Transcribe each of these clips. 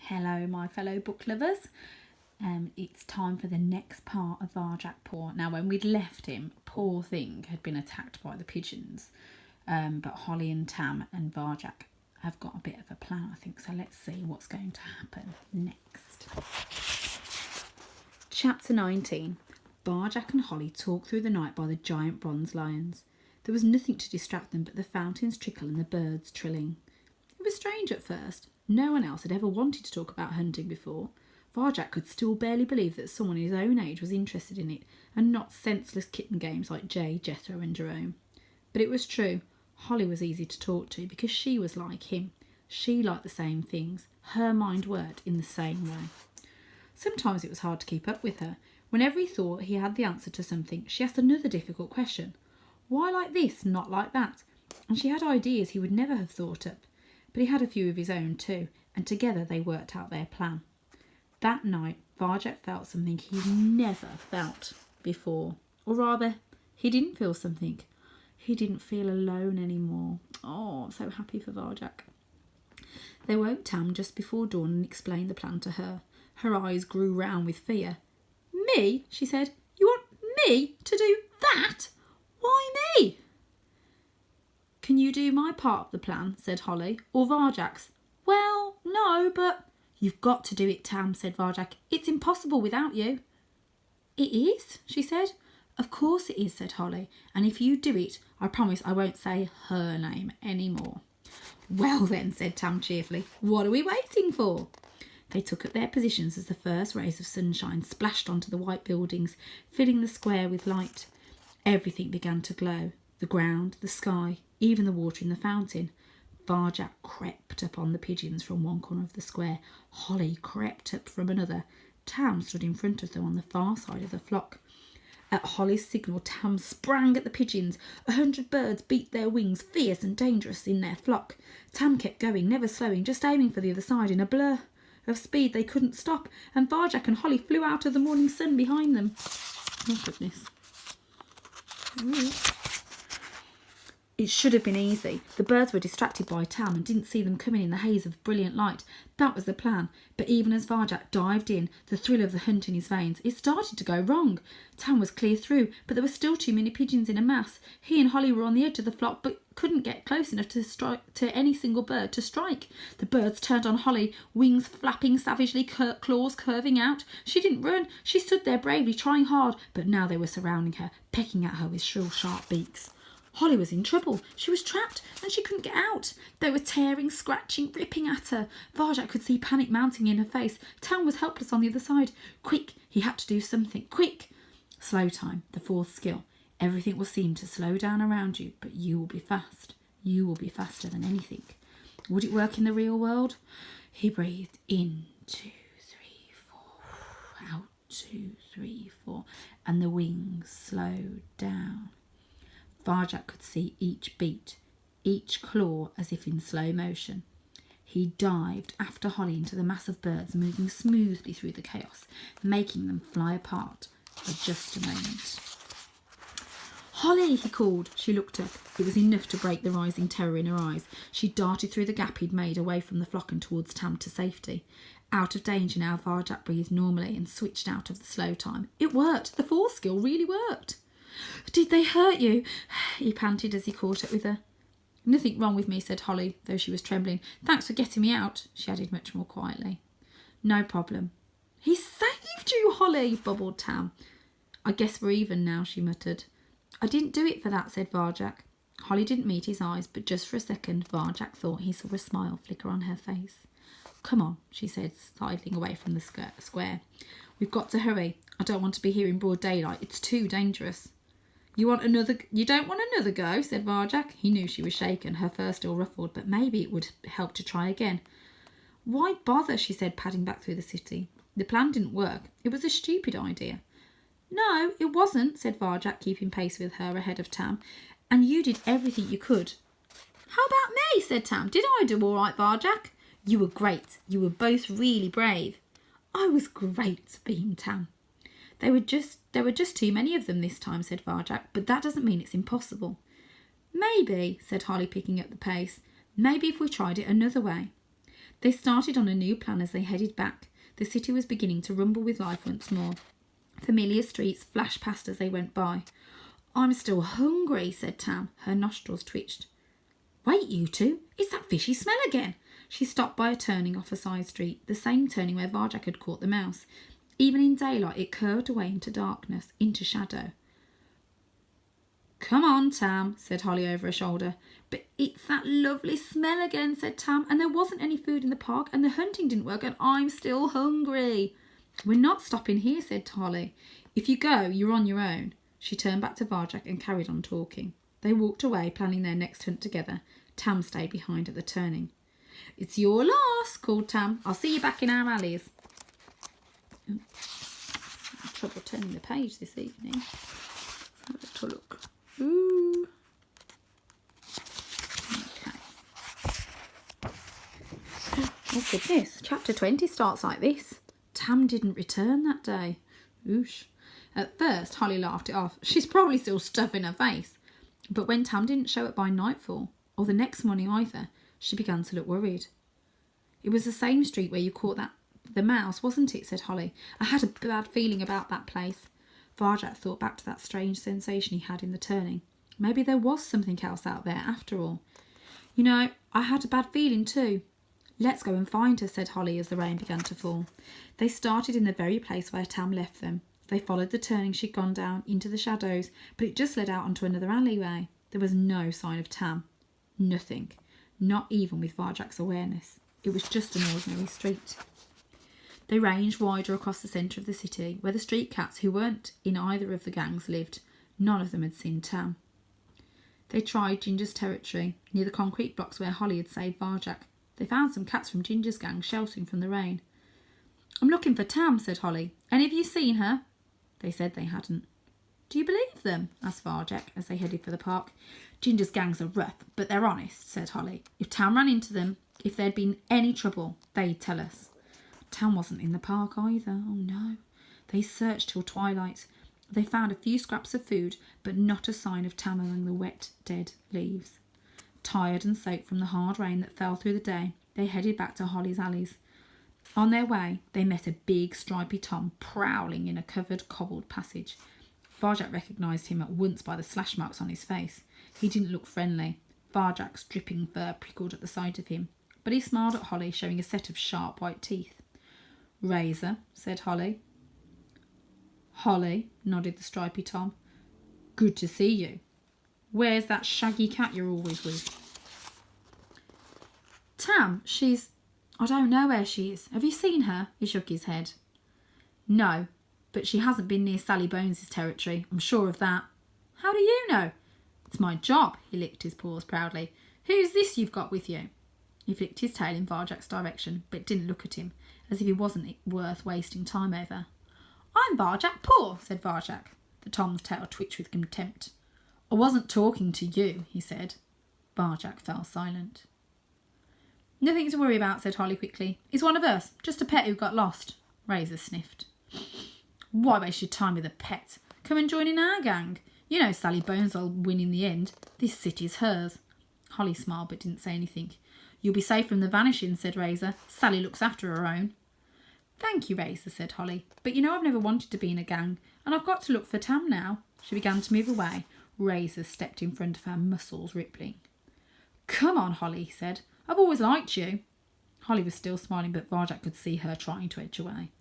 Hello, my fellow book lovers. It's time for the next part of Varjak Paw. Now, when we'd left him, poor thing had been attacked by the pigeons. But Holly and Tam and Varjak have got a bit of a plan, I think. So let's see what's going to happen next. Chapter 19. Varjak and Holly talk through the night by the giant bronze lions. There was nothing to distract them but the fountain's trickle and the birds trilling. It was strange at first. No one else had ever wanted to talk about hunting before. Varjak could still barely believe that someone his own age was interested in it, and not senseless kitten games like Jay, Jethro and Jerome. But it was true. Holly was easy to talk to because she was like him. She liked the same things. Her mind worked in the same way. Sometimes it was hard to keep up with her. Whenever he thought he had the answer to something, she asked another difficult question. Why like this, not like that? And she had ideas he would never have thought up. But he had a few of his own too, and together they worked out their plan. That night, Varjak felt something he'd never felt before. Or rather, he didn't feel something. He didn't feel alone anymore. Oh, I'm so happy for Varjak. They woke Tam just before dawn and explained the plan to her. Her eyes grew round with fear. Me? She said. You want me to do that? Why me? Can you do my part of the plan, said Holly, or Varjak's? Well, no, but... You've got to do it, Tam, said Varjak. It's impossible without you. It is, she said. Of course it is, said Holly. And if you do it, I promise I won't say her name anymore. Well then, said Tam cheerfully, what are we waiting for? They took up their positions as the first rays of sunshine splashed onto the white buildings, filling the square with light. Everything began to glow. The ground, the sky, even the water in the fountain. Varjak crept up on the pigeons from one corner of the square. Holly crept up from another. Tam stood in front of them on the far side of the flock. At Holly's signal, Tam sprang at the pigeons. 100 birds beat their wings, fierce and dangerous in their flock. Tam kept going, never slowing, just aiming for the other side. In a blur of speed they couldn't stop, and Varjak and Holly flew out of the morning sun behind them. Oh, goodness. It should have been easy. The birds were distracted by Tam and didn't see them coming in the haze of brilliant light. That was the plan. But even as Varjak dived in, the thrill of the hunt in his veins, it started to go wrong. Tam was clear through, but there were still too many pigeons in a mass. He and Holly were on the edge of the flock, but couldn't get close enough to any single bird to strike. The birds turned on Holly, wings flapping savagely, claws curving out. She didn't run. She stood there bravely, trying hard, but now they were surrounding her, pecking at her with shrill, sharp beaks. Holly was in trouble. She was trapped and she couldn't get out. They were tearing, scratching, ripping at her. Varjak could see panic mounting in her face. Tam was helpless on the other side. Quick, he had to do something. Quick! Slow time, the fourth skill. Everything will seem to slow down around you, but you will be fast. You will be faster than anything. Would it work in the real world? He breathed in, 2, 3, 4. Out, 2, 3, 4. And the wings slowed down. Varjak could see each beat, each claw as if in slow motion. He dived after Holly into the mass of birds moving smoothly through the chaos, making them fly apart for just a moment. Holly, he called. She looked up. It was enough to break the rising terror in her eyes. She darted through the gap he'd made away from the flock and towards Tam to safety. Out of danger now, Varjak breathed normally and switched out of the slow time. It worked. The fourth skill really worked. Did they hurt you? He panted as he caught up with her. Nothing wrong with me, said Holly, though she was trembling. Thanks for getting me out, she added much more quietly. No problem. He saved you, Holly, bubbled Tam. I guess we're even now, she muttered. I didn't do it for that, said Varjak. Holly didn't meet his eyes, but just for a second Varjak thought he saw a smile flicker on her face. Come on, she said, sidling away from the square. We've got to hurry. I don't want to be here in broad daylight. It's too dangerous. You don't want another go, said Varjak. He knew she was shaken, her fur still ruffled, but maybe it would help to try again. Why bother, she said, padding back through the city. The plan didn't work. It was a stupid idea. No, it wasn't, said Varjak, keeping pace with her ahead of Tam. And you did everything you could. How about me, said Tam. Did I do all right, Varjak? You were great. You were both really brave. I was great, beamed Tam. There were just too many of them this time, said Varjak, but that doesn't mean it's impossible. Maybe, said Holly, picking up the pace. Maybe if we tried it another way. They started on a new plan as they headed back. The city was beginning to rumble with life once more. Familiar streets flashed past as they went by. "I'm still hungry," said Tam. Her nostrils twitched. "Wait, you two, it's that fishy smell again." She stopped by a turning off a side street, the same turning where Varjak had caught the mouse. Even in daylight, it curved away into darkness, into shadow. "Come on, Tam," said Holly over her shoulder. "But it's that lovely smell again," said Tam, "and there wasn't any food in the park, and the hunting didn't work, and I'm still hungry." "We're not stopping here," said Holly. "If you go, you're on your own." She turned back to Varjak and carried on talking. They walked away, planning their next hunt together. Tam stayed behind at the turning. "It's your loss," called Tam. "I'll see you back in our alleys." I'm having trouble turning the page this evening. Have a little look. Ooh. Okay. Oh goodness, chapter 20 starts like this. Tam didn't return that day. Oosh. At first, Holly laughed it off. She's probably still stuffing her face. But when Tam didn't show up by nightfall, or the next morning either, she began to look worried. "It was the same street where you caught the mouse, wasn't it?" said Holly. "I had a bad feeling about that place." Varjak thought back to that strange sensation he had in the turning. Maybe there was something else out there after all. "You know, I had a bad feeling too." "Let's go and find her," said Holly as the rain began to fall. They started in the very place where Tam left them. They followed the turning she'd gone down into the shadows, but it just led out onto another alleyway. There was no sign of Tam. Nothing. Not even with Varjak's awareness. It was just an ordinary street. They ranged wider across the centre of the city, where the street cats who weren't in either of the gangs lived. None of them had seen Tam. They tried Ginger's territory, near the concrete blocks where Holly had saved Varjak. They found some cats from Ginger's gang sheltering from the rain. "I'm looking for Tam," said Holly. "Any of you seen her?" They said they hadn't. "Do you believe them?" asked Varjak as they headed for the park. "Ginger's gangs are rough, but they're honest," said Holly. "If Tam ran into them, if there'd been any trouble, they'd tell us." Tam wasn't in the park either. Oh no. They searched till twilight. They found a few scraps of food, but not a sign of Tam among the wet, dead leaves. Tired and soaked from the hard rain that fell through the day, they headed back to Holly's alleys. On their way, they met a big, stripy Tom prowling in a covered, cobbled passage. Varjak recognised him at once by the slash marks on his face. He didn't look friendly. Varjak's dripping fur prickled at the sight of him, but he smiled at Holly, showing a set of sharp white teeth. "Razor," said Holly. "Holly," nodded the stripy Tom. "Good to see you. Where's that shaggy cat you're always with?" "Tam, I don't know where she is. Have you seen her?" He shook his head. "No, but she hasn't been near Sally Bones' territory. I'm sure of that." "How do you know?" "It's my job." He licked his paws proudly. "Who's this you've got with you?" He flicked his tail in Varjak's direction, but didn't look at him, as if he wasn't worth wasting time over. "I'm Varjak Paw," said Varjak. The Tom's tail twitched with contempt. "I wasn't talking to you," he said. Varjak fell silent. "Nothing to worry about," said Holly quickly. "He's one of us, just a pet who got lost." Razor sniffed. "Why waste your time with a pet? Come and join in our gang. You know Sally Bones will win in the end. This city's hers." Holly smiled but didn't say anything. "You'll be safe from the vanishing," said Razor. "Sally looks after her own." "Thank you, Razor," said Holly. "But you know I've never wanted to be in a gang, and I've got to look for Tam now." She began to move away. Razor stepped in front of her, muscles rippling. "Come on, Holly," he said. "I've always liked you." Holly was still smiling, but Varjak could see her trying to edge away.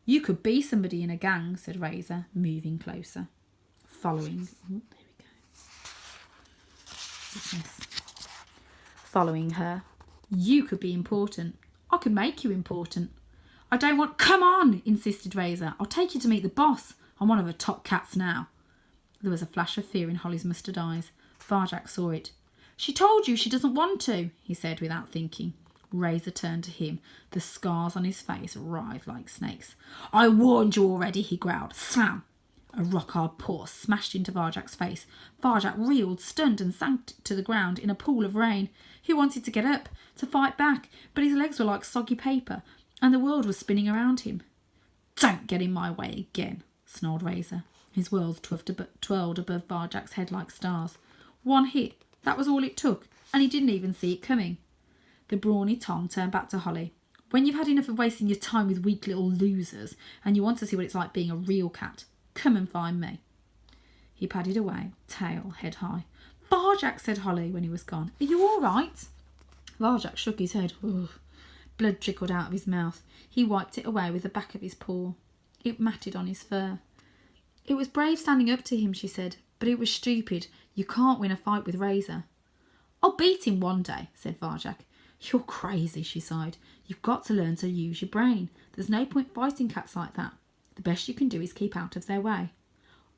"You could be somebody in a gang," said Razor, moving closer. Following. Oh, there we go. Goodness. Following her. "You could be important. I could make you important." "I don't want—" "Come on," insisted Razor. "I'll take you to meet the boss. I'm one of her top cats now." There was a flash of fear in Holly's mustard eyes. Varjak saw it. "She told you she doesn't want to," he said without thinking. Razor turned to him. The scars on his face writhed like snakes. "I warned you already," he growled. Slam! A rock-hard paw smashed into Varjak's face. Varjak reeled, stunned, and sank to the ground in a pool of rain. He wanted to get up, to fight back, but his legs were like soggy paper, and the world was spinning around him. "Don't get in my way again," snarled Razor. His whirls twirled above Varjak's head like stars. One hit, that was all it took, and he didn't even see it coming. The brawny Tom turned back to Holly. When you've had enough of wasting your time with weak little losers and you want to see what it's like being a real cat, come and find me. He padded away, tail head high. Varjak, said Holly when he was gone. Are you all right? Varjak shook his head. Ugh. Blood trickled out of his mouth. He wiped it away with the back of his paw. It matted on his fur. It was brave standing up to him, she said, but it was stupid. You can't win a fight with Razor. I'll beat him one day, said Varjak. You're crazy, she sighed. You've got to learn to use your brain. There's no point fighting cats like that. The best you can do is keep out of their way.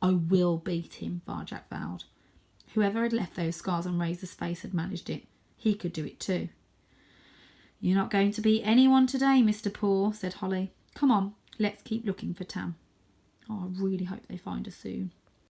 I will beat him, Varjak vowed. Whoever had left those scars on Razor's face had managed it. He could do it too. You're not going to beat anyone today, Mr. Paw, said Holly. Come on, let's keep looking for Tam. Oh, I really hope they find her soon.